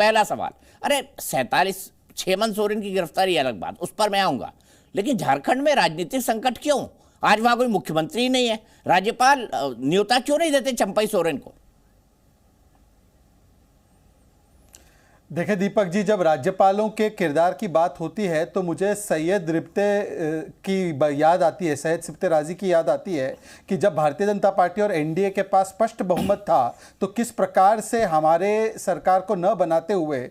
पहला सवाल, अरे 47 हेमंत सोरेन की गिरफ्तारी अलग बात, उस पर मैं आऊंगा, लेकिन झारखंड में राजनीतिक संकट क्यों? आज वहां कोई मुख्यमंत्री नहीं है, राज्यपाल न्योता क्यों नहीं देते चंपई सोरेन को? देखिए दीपक जी, जब राज्यपालों के किरदार की बात होती है तो मुझे सैयद रिफ्ते की याद आती है, सैयद सिफ्ते राजी की याद आती है कि जब भारतीय जनता पार्टी और एनडीए के पास स्पष्ट बहुमत था तो किस प्रकार से हमारे सरकार को न बनाते हुए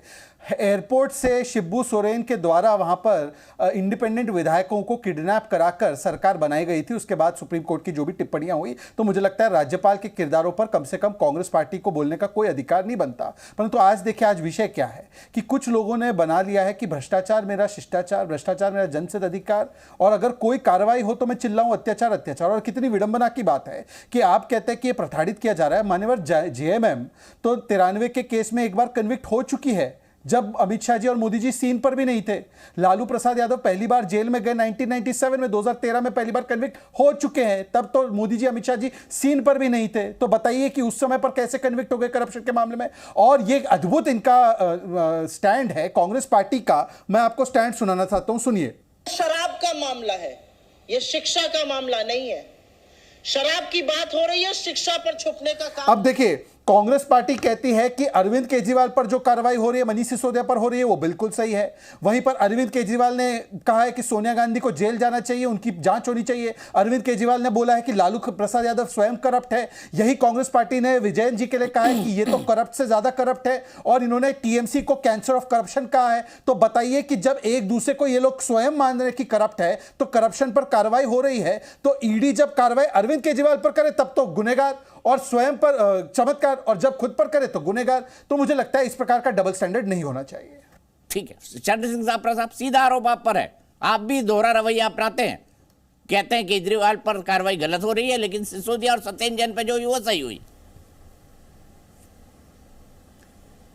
एयरपोर्ट से शिबू सोरेन के द्वारा वहां पर इंडिपेंडेंट विधायकों को किडनैप कराकर सरकार बनाई गई थी। उसके बाद सुप्रीम कोर्ट की जो भी टिप्पणियां हुई, तो मुझे लगता है राज्यपाल के किरदारों पर कम से कम कांग्रेस पार्टी को बोलने का कोई अधिकार नहीं बनता। परंतु आज देखिए, आज विषय क्या है कि कुछ लोगों ने बना लिया है कि भ्रष्टाचार मेरा शिष्टाचार, भ्रष्टाचार मेरा जनसिद्ध अधिकार, और अगर कोई कार्रवाई हो तो मैं चिल्लाऊं अत्याचार अत्याचार। और कितनी विडंबना की बात है कि आप कहते हैं कि यह प्रताड़ित किया जा रहा है। मान्यवर जेएमएम तो 93 के केस में एक बार कन्विक्ट हो चुकी है, जब अमित शाह जी और मोदी जी सीन पर भी नहीं थे। लालू प्रसाद यादव पहली बार जेल में गए 1997 में, 2013 में पहली बार कन्विक्ट हो चुके हैं, तब तो मोदी जी अमित शाह जी सीन पर भी नहीं थे। तो बताइए कि उस समय पर कैसे कन्विक्ट हो गए करप्शन के मामले में। और ये अद्भुत इनका स्टैंड है कांग्रेस पार्टी का, मैं आपको स्टैंड सुनाना चाहता हूं, सुनिए। शराब का मामला है, ये शिक्षा का मामला नहीं है। शराब की बात हो रही है, शिक्षा पर छुपने का काम। अब देखिए, कांग्रेस पार्टी कहती है कि अरविंद केजरीवाल पर जो कार्रवाई हो रही है, मनीष सिसोदिया पर हो रही है, वो बिल्कुल सही है। वहीं पर अरविंद केजरीवाल ने कहा है कि सोनिया गांधी को जेल जाना चाहिए, उनकी जांच होनी चाहिए। अरविंद केजरीवाल ने बोला है कि लालू प्रसाद यादव स्वयं करप्ट है। यही कांग्रेस पार्टी ने विजयन जी के लिए कहा है कि ये तो करप्ट से ज्यादा करप्ट है, और इन्होंने टीएमसी को कैंसर ऑफ करप्शन कहा है। तो बताइए कि जब एक दूसरे को ये लोग स्वयं मान रहे हैं कि करप्ट है, तो करप्शन पर कार्रवाई हो रही है, तो ईडी जब कार्रवाई अरविंद केजरीवाल पर करे तब तो गुनहगार, और स्वयं पर चमत्कार, और जब खुद पर करे तो गुनहगार। तो मुझे लगता है इस प्रकार का डबल स्टैंडर्ड नहीं होना चाहिए। ठीक है, चंद्र सिंह साहब सीधा आरोप आप पर है, आप भी दोहरा रवैया अपनाते हैं, कहते हैं केजरीवाल पर कार्रवाई गलत हो रही है, लेकिन सिसोदिया और सत्येंद्र जैन पर जो हुई वो सही हुई।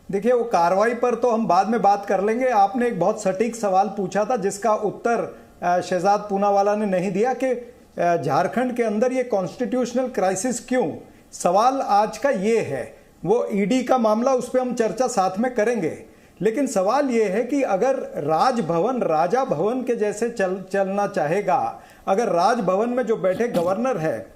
देखिए, वो कार्रवाई पर तो हम बाद में बात कर लेंगे। आपने एक बहुत सटीक सवाल पूछा था जिसका उत्तर शहजाद पूनावाला ने नहीं दिया कि झारखंड के अंदर ये कॉन्स्टिट्यूशनल क्राइसिस क्यों। सवाल आज का ये है, वो ईडी का मामला, उस पर हम चर्चा साथ में करेंगे, लेकिन सवाल ये है कि अगर राजभवन राजा भवन के जैसे चलना चाहेगा, अगर राजभवन में जो बैठे गवर्नर है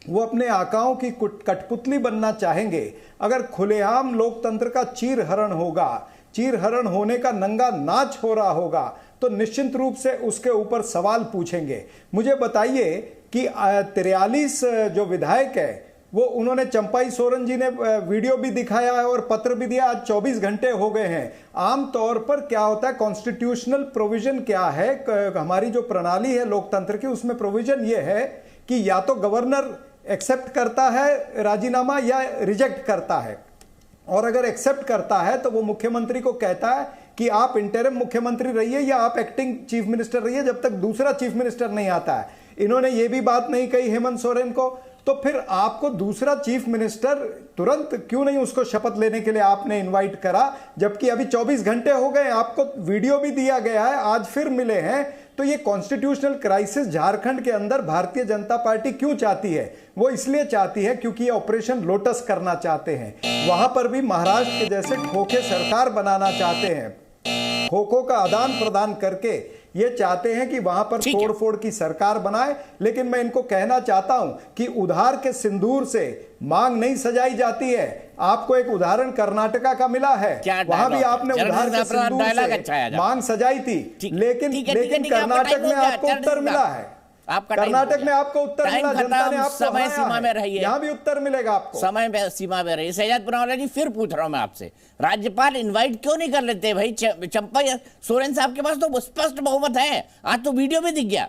वो अपने आकाओं की कठपुतली बनना चाहेंगे, अगर खुलेआम लोकतंत्र का चीरहरण होगा, चीरहरण होने का नंगा नाच हो रहा होगा, तो निश्चित रूप से उसके ऊपर सवाल पूछेंगे। मुझे बताइए कि 43 जो विधायक है वो, उन्होंने चंपाई सोरेन जी ने वीडियो भी दिखाया है और पत्र भी दिया, आज 24 घंटे हो गए हैं। आमतौर पर क्या होता है, कॉन्स्टिट्यूशनल प्रोविजन क्या है, हमारी जो प्रणाली है लोकतंत्र की, उसमें प्रोविजन ये है कि या तो गवर्नर एक्सेप्ट करता है राजीनामा या रिजेक्ट करता है, और अगर एक्सेप्ट करता है तो वो मुख्यमंत्री को कहता है कि आप इंटरिम मुख्यमंत्री रहिए या आप एक्टिंग चीफ मिनिस्टर रहिए जब तक दूसरा चीफ मिनिस्टर नहीं आता है। इन्होंने ये भी बात नहीं कही हेमंत सोरेन को, तो फिर आपको दूसरा चीफ मिनिस्टर तुरंत क्यों नहीं उसको शपथ लेने के लिए आपने इनवाइट करा, जबकि अभी 24 घंटे हो गए, आपको वीडियो भी दिया गया है, आज फिर मिले हैं। तो ये कॉन्स्टिट्यूशनल क्राइसिस झारखंड के अंदर भारतीय जनता पार्टी क्यों चाहती है? वो इसलिए चाहती है क्योंकि ये ऑपरेशन लोटस करना चाहते हैं। वहां पर भी महाराष्ट्र के जैसे खोखे सरकार बनाना चाहते हैं, खोखों का आदान प्रदान करके ये चाहते हैं कि वहां पर तोड़फोड़ की सरकार बनाए। लेकिन मैं इनको कहना चाहता हूं कि उधार के सिंदूर से मांग नहीं सजाई जाती है। आपको एक उदाहरण कर्नाटका का मिला है, वहां भी आपने उधार के सिंदूर से मांग सजाई थी, लेकिन कर्नाटक में आपको उत्तर मिला है। कर्नाटक में आपको उत्तर मिला, जनता ने आपको समय सीमा में रहिए, यहां भी उत्तर मिलेगा आपको, समय सीमा में रहिए। शहजाद पूनावाला जी, फिर पूछ रहा हूं मैं आपसे, राज्यपाल इनवाइट क्यों नहीं कर लेते भाई? चंपई सोरेन साहब के पास तो स्पष्ट बहुमत है, आज तो वीडियो भी दिख गया।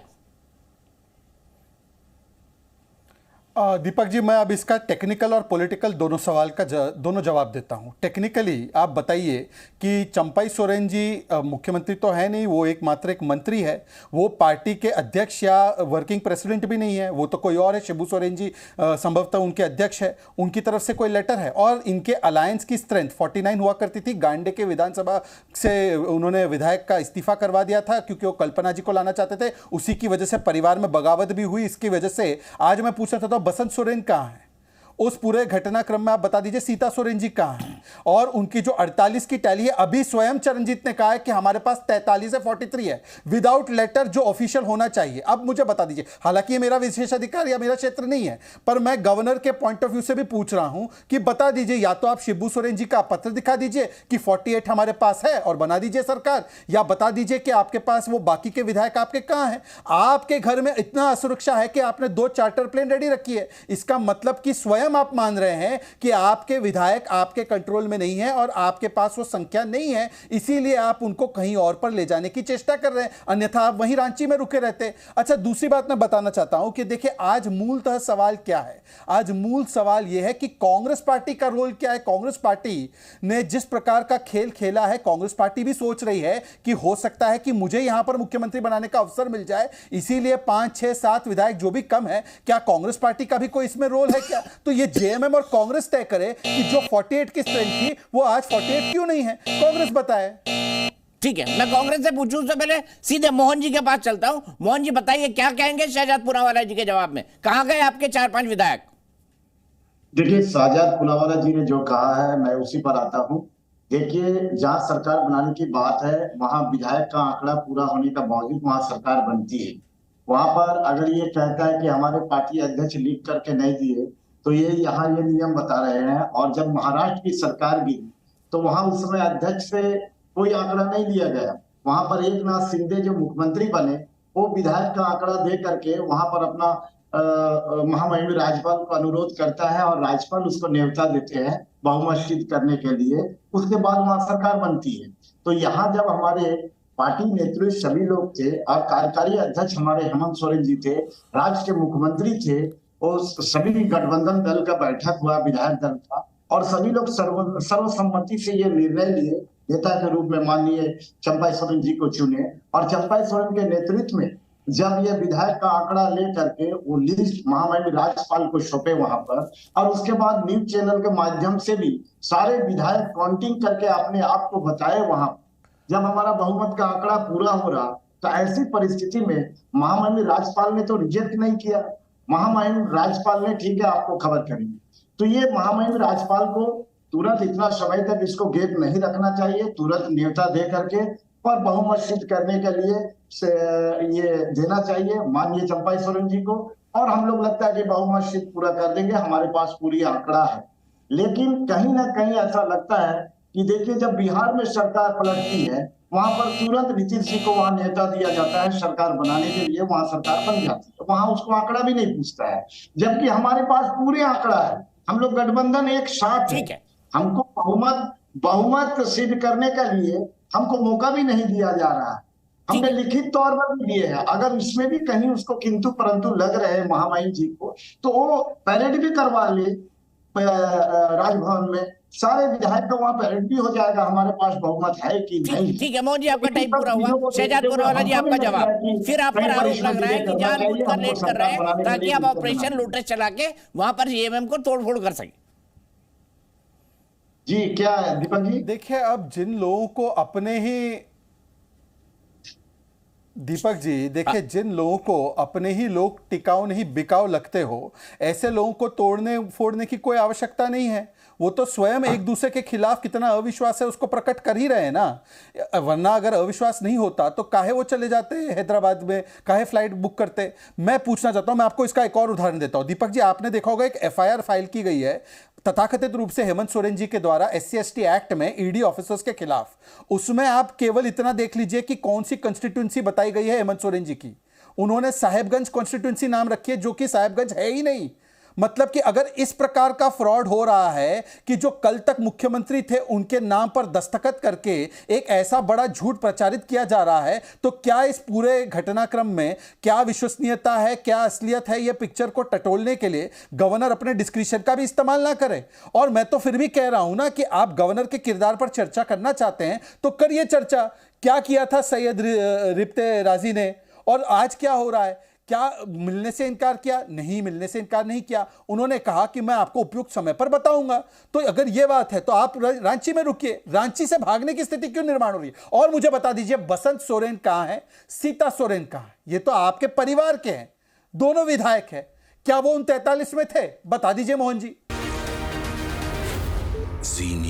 दीपक जी, मैं अब इसका टेक्निकल और पॉलिटिकल दोनों सवाल का दोनों जवाब देता हूं। टेक्निकली आप बताइए कि चंपई सोरेन जी मुख्यमंत्री तो है नहीं, वो एकमात्र एक मंत्री है, वो पार्टी के अध्यक्ष या वर्किंग प्रेसिडेंट भी नहीं है, वो तो कोई और है। शिबू सोरेन जी संभवतः उनके अध्यक्ष है, उनकी तरफ से कोई लेटर है। और इनके अलायंस की स्ट्रेंथ 49 हुआ करती थी। गांडे के विधानसभा से उन्होंने विधायक का इस्तीफा करवा दिया था क्योंकि वो कल्पना जी को लाना चाहते थे, उसी की वजह से परिवार में बगावत भी हुई। इसकी वजह से आज मैं पूछ रहा था बसंत सोरेन कहां है? उस पूरे घटनाक्रम में आप बता दीजिए सीता सोरेन जी कहां हैं, और उनकी जो 48 की टैली है, अभी स्वयं चरणजीत ने कहा है कि हमारे पास 43 है, 43 है विदाउट लेटर जो ऑफिशियल होना चाहिए। अब मुझे बता दीजिए, हालांकि ये मेरा विशेषाधिकार या मेरा क्षेत्र नहीं है, पर मैं गवर्नर के पॉइंट ऑफ व्यू से भी पूछ रहा हूं कि बता दीजिए, या तो आप शिबू सोरेन जी का पत्र दिखा दीजिए कि 48 हमारे पास है और बना दीजिए सरकार, या बता दीजिए कि आपके पास वो बाकी के विधायक आपके कहां हैं। आपके घर में इतना असुरक्षा है कि आपने 2 चार्टर प्लेन रेडी रखी है। इसका मतलब कि स्वयं आप मान रहे हैं कि आपके विधायक आपके कंट्रोल में नहीं है और आपके पास वो संख्या नहीं है, इसीलिए आप उनको कहीं और पर ले जाने की चेष्टा कर रहे हैं, अन्यथा आप वहीं रांची में रुके रहते। अच्छा, दूसरी बात मैं बताना चाहता हूं कि देखिए, आज मूलतः सवाल क्या है? आज मूल सवाल यह है कि कांग्रेस पार्टी का रोल क्या है। कांग्रेस पार्टी ने जिस प्रकार का खेल खेला है, कांग्रेस पार्टी भी सोच रही है कि हो सकता है कि मुझे यहां पर मुख्यमंत्री बनाने का अवसर मिल जाए, इसीलिए 5, 6, 7 विधायक जो भी कम है, क्या कांग्रेस पार्टी का भी कोई इसमें रोल है क्या? तो ये जेएमएम और कांग्रेस तय करे कि जो 48 की स्ट्रेंथ थी वो आज 48 क्यों नहीं है, कांग्रेस बताए। ठीक है, मैं कांग्रेस से पूछूं उससे पहले सीधे मोहन जी के पास चलता हूं। मोहन जी बताइए, क्या कहेंगे शहजाद पूनावाला जी के जवाब में? कहां गए आपके 4-5 विधायक? देखिए, शहजाद पूनावाला जी ने जो कहा है मैं उसी पर आता हूं। देखिए, जहां सरकार बनाने की बात है वहां विधायक का आंकड़ा पूरा होने का बावजूद वहां सरकार बनती है। वहां पर अगर ये कहता है कि हमारे पार्टी अध्यक्ष लिख करके नहीं दिए, तो ये यहाँ ये नियम बता रहे हैं। और जब महाराष्ट्र की सरकार गिरी तो वहां उस समय अध्यक्ष से कोई आंकड़ा नहीं लिया गया। वहां पर एकनाथ शिंदे जो मुख्यमंत्री बने, वो विधायक का आंकड़ा दे करके वहां पर अपना महामहिम राज्यपाल को अनुरोध करता है और राज्यपाल उसको न्योता देते हैं बहुमत सिद्ध करने के लिए। उसके बाद वहां सरकार बनती है। तो यहाँ जब हमारे पार्टी नेतृत्व सभी लोग थे और कार्यकारी अध्यक्ष हमारे हेमंत सोरेन जी थे, राज्य के मुख्यमंत्री थे, और सभी गठबंधन दल का बैठक हुआ, विधायक दल का, और सभी लोग सर्वसम्मति से ये निर्णय लिए, नेता के रूप में माननीय चंपा सोरेन जी को चुने। और चंपा सोरेन के नेतृत्व में जब ये विधायक का आंकड़ा ले करके वो लिस्ट महामहिम राज्यपाल को सौंपे वहां पर, और उसके बाद न्यूज चैनल के माध्यम से भी सारे विधायक काउंटिंग करके अपने आप को बताए वहां। जब हमारा बहुमत का आंकड़ा पूरा हो रहा, तो ऐसी परिस्थिति में महामहिम राज्यपाल ने तो रिजेक्ट नहीं किया। महामहिम राज्यपाल ने ठीक है आपको खबर करेंगे, तो ये महामहिम राज्यपाल को तुरंत इतना समय तक इसको गैप नहीं रखना चाहिए, तुरंत न्योता दे करके और बहुमत सिद्ध करने के लिए ये देना चाहिए माननीय चंपा सोरेन जी को। और हम लोग लगता है कि बहुमत सिद्ध पूरा कर देंगे, हमारे पास पूरी आंकड़ा है। लेकिन कहीं ना कहीं ऐसा लगता है कि देखिए, जब बिहार में सरकार पलटती है वहां पर तुरंत नीतीश जी को वहां न्योता दिया जाता है सरकार बनाने के लिए, वहां सरकार बन जाती है, वहां उसको आंकड़ा भी नहीं पूछता है, जबकि हमारे पास पूरे आंकड़ा है। हम लोग गठबंधन एक साथ है। हमको बहुमत सिद्ध करने के लिए हमको मौका भी नहीं दिया जा रहा है, हमने लिखित तौर पर भी दिए हैं। अगर इसमें भी कहीं उसको किंतु परंतु लग रहे हैं महामहिम जी को, तो वो परेड भी करवा ले राजभवन में, सारे विधायक का वहां परेड भी हो जाएगा, हमारे पास बहुमत है कि नहीं। ठीक है मोहन जी, आपका टाइम पूरा हुआ। शहजाद पूनावाला जी, आपका जवाब। फिर आप पर आरोप लग रहा है कि जानबूझकर लेट कर रहे हैं ताकि आप ऑपरेशन लोटस चला के वहां पर जेएमएम को तोड़फोड़ कर सके। जी क्या है दीपक जी? देखिए, अब जिन लोगों को अपने ही दीपक जी, देखिए, जिन लोगों को अपने ही लोग टिकाऊ नहीं बिकाऊ लगते हो, ऐसे लोगों को तोड़ने फोड़ने की कोई आवश्यकता नहीं है। वो तो स्वयं एक दूसरे के खिलाफ कितना अविश्वास है उसको प्रकट कर ही रहे हैं ना। वरना अगर अविश्वास नहीं होता तो काहे वो चले जाते हैदराबाद में, काहे फ्लाइट बुक करते। मैं पूछना चाहता हूं, मैं आपको इसका एक और उदाहरण देता हूं। दीपक जी, आपने देखा होगा एक एफआईआर फाइल की गई है तथाकथित रूप से हेमंत सोरेन जी के द्वारा SC/ST एक्ट में ईडी ऑफिसर्स के खिलाफ। उसमें आप केवल इतना देख लीजिए कि कौन सी कंस्टिट्यूंसी बताई गई है हेमंत सोरेन जी की। उन्होंने साहेबगंज कॉन्स्टिट्यूंसी नाम रखी है, जो कि साहेबगंज है ही नहीं। मतलब कि अगर इस प्रकार का फ्रॉड हो रहा है कि जो कल तक मुख्यमंत्री थे उनके नाम पर दस्तखत करके एक ऐसा बड़ा झूठ प्रचारित किया जा रहा है, तो क्या इस पूरे घटनाक्रम में क्या विश्वसनीयता है, क्या असलियत है, यह पिक्चर को टटोलने के लिए गवर्नर अपने डिस्क्रिशन का भी इस्तेमाल ना करे। और मैं तो फिर भी कह रहा हूं ना कि आप गवर्नर के किरदार पर चर्चा करना चाहते हैं तो करिए चर्चा। क्या किया था सैयद रिब्ते राजी ने, और आज क्या हो रहा है? क्या मिलने से इनकार किया? नहीं, मिलने से इनकार नहीं किया। उन्होंने कहा कि मैं आपको उपयुक्त समय पर बताऊंगा। तो अगर यह बात है तो आप रांची में रुकिए। रांची से भागने की स्थिति क्यों निर्माण हो रही है? और मुझे बता दीजिए, बसंत सोरेन कहां है, सीता सोरेन कहां है? ये तो आपके परिवार के हैं, दोनों विधायक हैं। क्या वो उन 43 में थे? बता दीजिए मोहन जी। जी